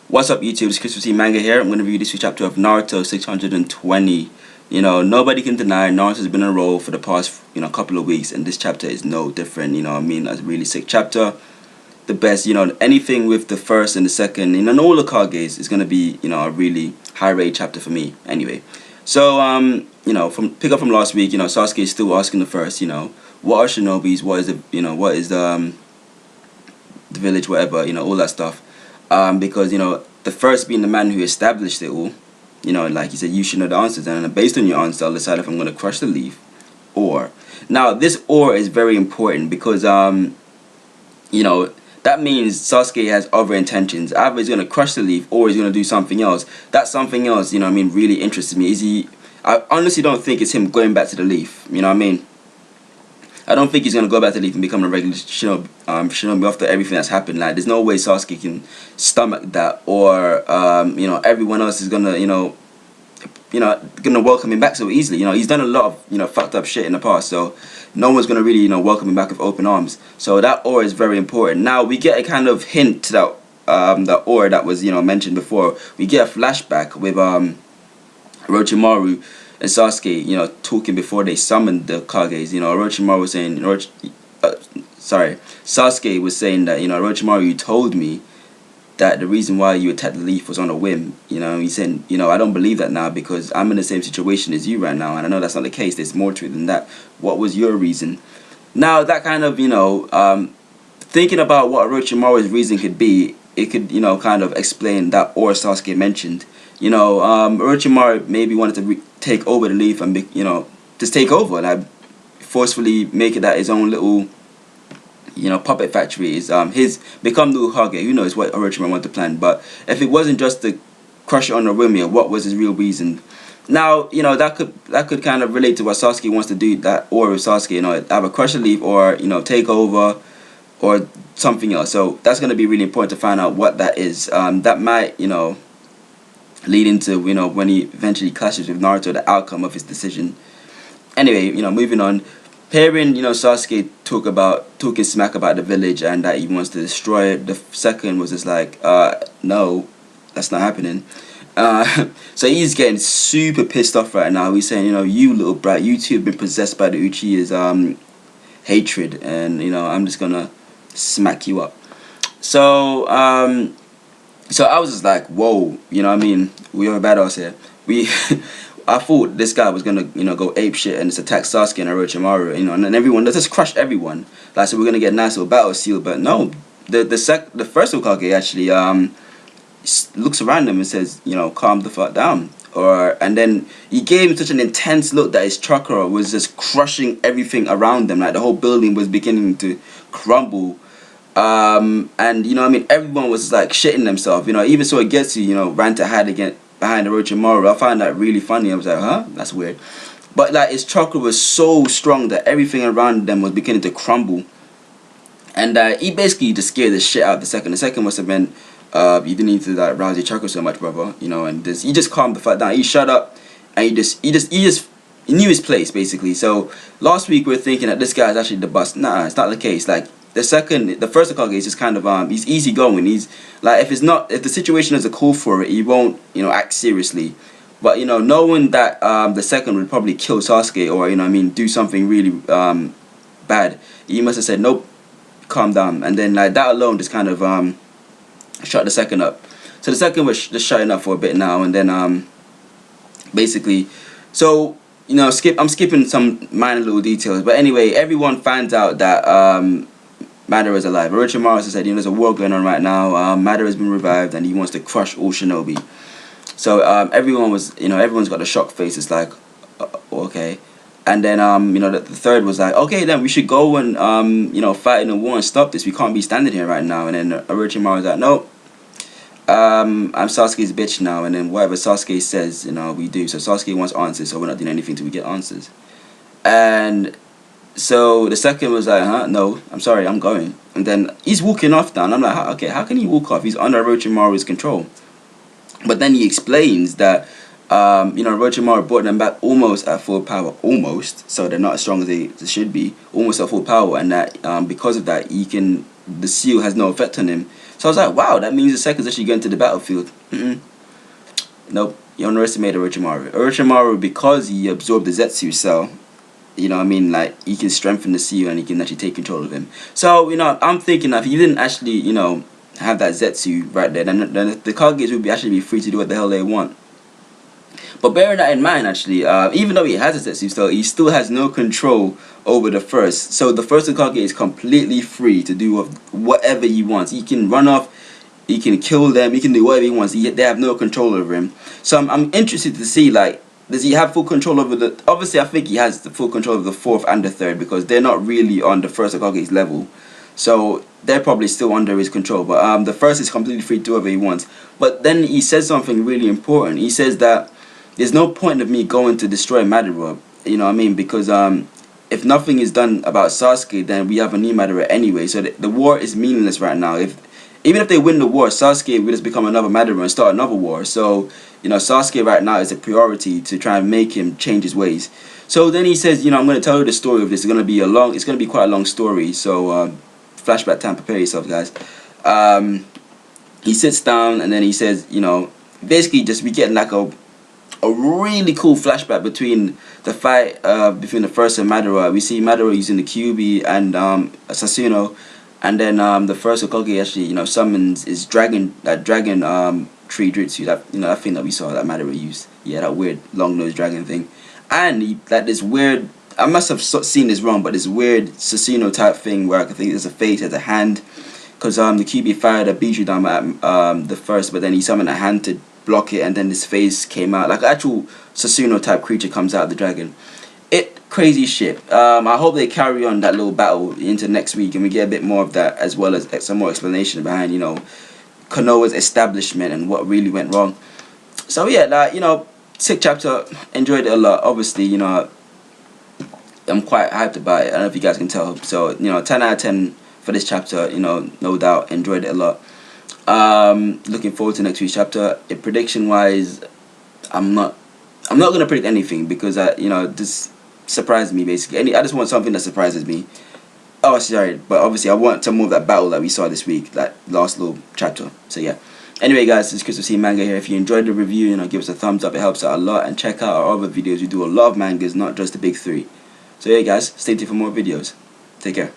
What's up, YouTube? It's Christmas Manga here. I'm going to review this week's chapter of Naruto 620. Nobody can deny Naruto's been on a roll for the past, couple of weeks, and this chapter is no different. That's a really sick chapter. The best, anything with the first and the second, and all the Kages is going to be, a really high rate chapter for me. Anyway, so, from pick up from last week, Sasuke is still asking the first, what are shinobis? What is the village, whatever, all that stuff. Because the first being the man who established it all, like he said, you should know the answers, and based on your answer, I'll decide if I'm going to crush the leaf or. Now this or is very important because that means Sasuke has other intentions. Either he's going to crush the leaf or he's going to do something else. That something else, really interests me. I honestly don't think it's him going back to the leaf. I don't think he's going to go back to the leaf and become a regular shinobi after everything that's happened. Like, there's no way Sasuke can stomach that, or everyone else is gonna gonna welcome him back so easily. He's done a lot of fucked up shit in the past, so no one's gonna really welcome him back with open arms. So that aura is very important. Now we get a kind of hint to that the aura that was mentioned before. We get a flashback with Orochimaru and Sasuke, talking before they summoned the Kages. Orochimaru was saying, Sasuke was saying that, Orochimaru, you told me that the reason why you attacked the leaf was on a whim. He said, I don't believe that now because I'm in the same situation as you right now, and I know that's not the case. There's more to it than that. What was your reason? Now, that kind of, thinking about what Orochimaru's reason could be, it could, kind of explain that aura Sasuke mentioned. Orochimaru maybe wanted to take over the leaf and just take over, like forcefully make it that his own little puppet factory is his, become the Hokage. Who knows what Orochimaru wanted to plan, but if it wasn't just to crush it on the whim, what was his real reason? Now that could kind of relate to what Sasuke wants to do, that aura of Sasuke, either crush the leaf or take over or something else. So that's going to be really important to find out what that is. That might lead into when he eventually clashes with Naruto, the outcome of his decision. Anyway, moving on, hearing Sasuke talking smack about the village and that he wants to destroy it. The second was just like, no, that's not happening. So he's getting super pissed off right now. He's saying, you little brat, you two have been possessed by the Uchiha's hatred, and I'm just gonna smack you up. So So I was just like, whoa, we are a badass here. I thought this guy was gonna, go ape shit and just attack Sasuke and Orochimaru, and then everyone, let's just crush everyone. Like, so we're gonna get a nice little battle seal, but no, the first Hokage actually looks around him and says, calm the fuck down. And then he gave him such an intense look that his chakra was just crushing everything around them. Like, the whole building was beginning to crumble. And everyone was like shitting themselves. Even so Getsu, ran to hide again behind Orochimaru. I found that really funny. I was like, huh, that's weird. But like, his chakra was so strong that everything around them was beginning to crumble. And he basically just scared the shit out of the second. The second must have been, you didn't need to like rouse your chakra so much, brother. And he just calmed the fuck down. He shut up, and he knew his place basically. So last week we were thinking that this guy is actually the boss. Nah, it's not the case. Like, the first Hokage is just kind of he's easygoing. He's like, if the situation is a call for it, he won't act seriously. But knowing that the second would probably kill Sasuke or do something really bad, he must have said, nope, calm down. And then like that alone just kind of shut the second up. So the second was just shutting up for a bit now, and then basically, so I'm skipping some minor little details, but anyway, everyone finds out that Madara is alive. Orochimaru said, there's a war going on right now. Madara has been revived, and he wants to crush all shinobi. So everyone was, everyone's got a shocked face. It's like, okay. And then, the third was like, okay, then we should go and, fight in a war and stop this. We can't be standing here right now. And then Orochimaru was like, no, I'm Sasuke's bitch now. And then whatever Sasuke says, we do. So Sasuke wants answers, so we're not doing anything till we get answers. And so the second was like, huh, no, I'm sorry, I'm going. And then he's walking off down. I'm like, okay, how can he walk off? He's under Orochimaru's control. But then he explains that, Orochimaru brought them back almost at full power. Almost. So they're not as strong as they should be. Almost at full power. And that because of that, the seal has no effect on him. So I was like, wow, that means the second's actually going to the battlefield. Nope, you underestimated Orochimaru. Orochimaru, because he absorbed the Zetsu cell, you know what I mean, like, he can strengthen the seal and he can actually take control of him. So, you know, I'm thinking if he didn't actually, you know, have that Zetsu right there, then the Kages would actually be free to do what the hell they want. But bearing that in mind, actually, even though he has a Zetsu cell, he still has no control over the first. So the first Hokage is completely free to do whatever he wants. He can run off, he can kill them, he can do whatever he wants. They have no control over him. So I'm interested to see, like, does he have full control over the... Obviously, I think he has the full control of the fourth and the third, because they're not really on the first Hokage's level. So they're probably still under his control. But the first is completely free to do whatever he wants. But then he says something really important. He says that there's no point of me going to destroy Madara. You know what I mean? Because if nothing is done about Sasuke, then we have a new Madara anyway. So the war is meaningless right now. Even if they win the war, Sasuke will just become another Madara and start another war. So, you know, Sasuke right now is a priority to try and make him change his ways. So then he says, you know, I'm going to tell you the story of this. It's going to be quite a long story. So, flashback time, prepare yourself, guys. He sits down and then he says, you know, basically just we get like a really cool flashback between the fight between the first and Madara. We see Madara using the Kyuubi and Sasuno, and then the first Hokage actually, you know, summons his dragon tree jutsu, that, you know, that thing that we saw that Madara used. Yeah, that weird long nosed dragon thing, and this weird, I must have seen this wrong, but this weird Sasuno type thing where I think there's a face, there's a hand, because the Kyuubi fired a Bijudama at the first, but then he summoned a hand to block it, and then this face came out like actual Sasuno type creature comes out of the dragon. Crazy shit. I hope they carry on that little battle into next week and we get a bit more of that, as well as some more explanation behind, you know, Konoha's establishment and what really went wrong. So yeah, like, you know, sick chapter, enjoyed it a lot. Obviously, you know, I'm quite hyped about it. I don't know if you guys can tell. So, you know, 10 out of 10 for this chapter, you know, no doubt enjoyed it a lot. Looking forward to next week's chapter. Prediction wise, I'm not gonna predict anything because you know, this surprised me basically. I just want something that surprises me. Oh, sorry, but obviously I want some more of that battle that we saw this week, that last little chapter. So yeah. Anyway, guys, this is Crystal C Manga here. If you enjoyed the review, you know, give us a thumbs up. It helps out a lot. And check out our other videos. We do a lot of mangas, not just the big three. So yeah, guys, stay tuned for more videos. Take care.